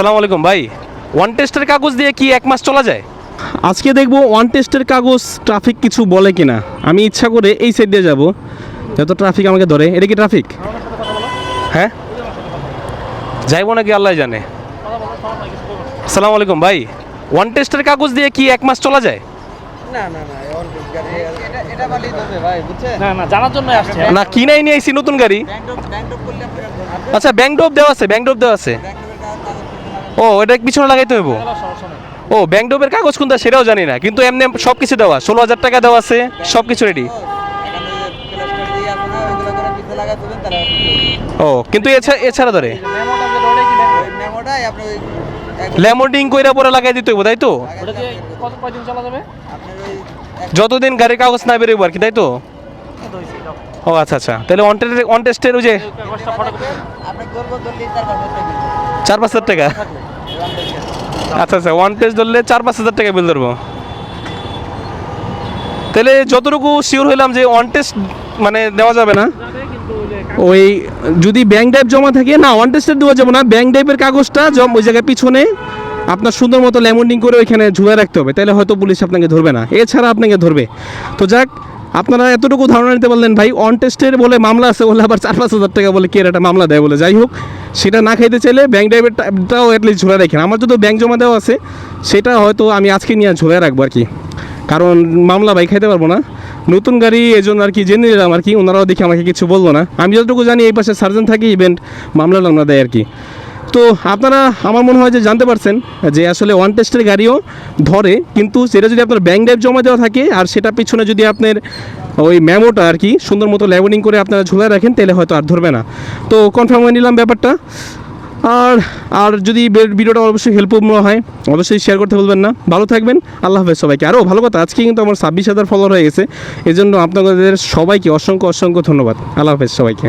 আসসালামু আলাইকুম ভাই, ওয়ান টেস্টের কাগজ দিয়ে কি এক মাস চলা যায়? আজকে দেখবো ওয়ান টেস্টের কাগজ ট্রাফিক কিছু বলে কিনা। আমি ইচ্ছা করে এই সাইড দিয়ে যাবো, যত ট্রাফিক আমাকে ধরে। এটা কি ট্রাফিক? হ্যাঁ, যাইবো নাকি আল্লাহ জানে। আসসালামু আলাইকুম ভাই, ওয়ান টেস্টের কাগজ দিয়ে কি এক মাস চলা যায়? জানার জন্য আসছে। না, কিনাই নিয়ে আইছি নতুন গাড়ি। আচ্ছা, ব্যাংক ড্রপ দেওয়া আছে, ব্যাংক ড্রপ দেওয়া আছে। ও, এটা পিছনে লাগাইতে হইব। ও, ব্যাংক ড্রপের কাগজ কোনটা সেটাও জানি না, কিন্তু এমনি সব কিছু দেওয়া, 16,000 টাকা দেওয়া আছে, সব কিছু রেডি। ও, কিন্তু এছাড়া ধরে ল্যামোডিং কইরা পরে লাগাই দিতে হইব, তাই তো? কয়দিন চলা যাবে? যতদিন গাড়ির কাগজ না বেরোবো আর কি, তাই তো? ও আচ্ছা আচ্ছা, তাহলে অন টেস্টের ওই যে 4-5 হাজার টাকা। আচ্ছা আচ্ছা, ওয়ান টেস্ট ধরলে 4-5 হাজার টাকা বিল ধরবো। তাহলে যতটুকু শিওর হইলাম যে ওয়ান টেস্ট মানে দেওয়া যাবে না। ওই যদি ব্যাংক ড্রাইভ জমা থাকে না, ওয়ান টেস্টের দেওয়া যাবে না। ব্যাংক ড্রাইভের কাগজটা ওই জায়গায় পিছনে আপনার সুন্দর মতো ল্যামোন্ডিং করে ওইখানে ঝুলে রাখতে হবে, তাহলে হয়তো পুলিশ আপনাকে ধরবে না, এছাড়া আপনাকে ধরবে। তো যাক, আপনারা এতটুকু ধারণা নিতে পারলেন ভাই, অন টেস্টের বলে মামলা আছে বলে আবার 4-5 হাজার টাকা বলে কে একটা মামলা দেয় বলে। যাই হোক, সেটা না খাইতে চাইলে ব্যাংক ড্রাইভেরটাও অ্যাটলিস্ট ঝুলে রাখেন। আমার যদি ব্যাংক জমা দেওয়া আছে, সেটা হয়তো আমি আজকে নিয়ে ঝুলে রাখবো আর কি, কারণ মামলা ভাই খাইতে পারবো না। নতুন গাড়ি এই জন্য আর কি জেনে নিলাম আর কি, ওনারাও দেখে আমাকে কিছু বললো না। আমি যতটুকু জানি এই পাশে সার্জন থাকে, ইভেন্ট মামলা টামলা দেয় আর কি। তো আপনারা আমার মনে হয় যে জানতে পারছেন যে আসলে ওয়ান টেস্টের গাড়িও ধরে, কিন্তু সেটা যদি আপনার ব্যাংক ড্রাইভ জমা দেওয়া থাকে আর সেটা পিছনে যদি আপনার ওই মেমোটা আর কি সুন্দর মতো ল্যাবেলিং করে আপনারা ঝুলে রাখেন, তাহলে হয়তো আর ধরবে না। তো কনফার্ম হয়ে নিলাম ব্যাপারটা। আর যদি ভিডিওটা অবশ্যই হেল্পফুল হয়, অবশ্যই শেয়ার করতে ভুলবেন না। ভালো থাকবেন, আল্লাহ হাফেজ সবাইকে। আরও ভালো কথা, আজকে কিন্তু আমার 26,000 ফলোয়ার হয়ে গেছে, এজন্য আপনাদের সবাইকে অসংখ্য অসংখ্য ধন্যবাদ। আল্লাহ হাফেজ সবাইকে।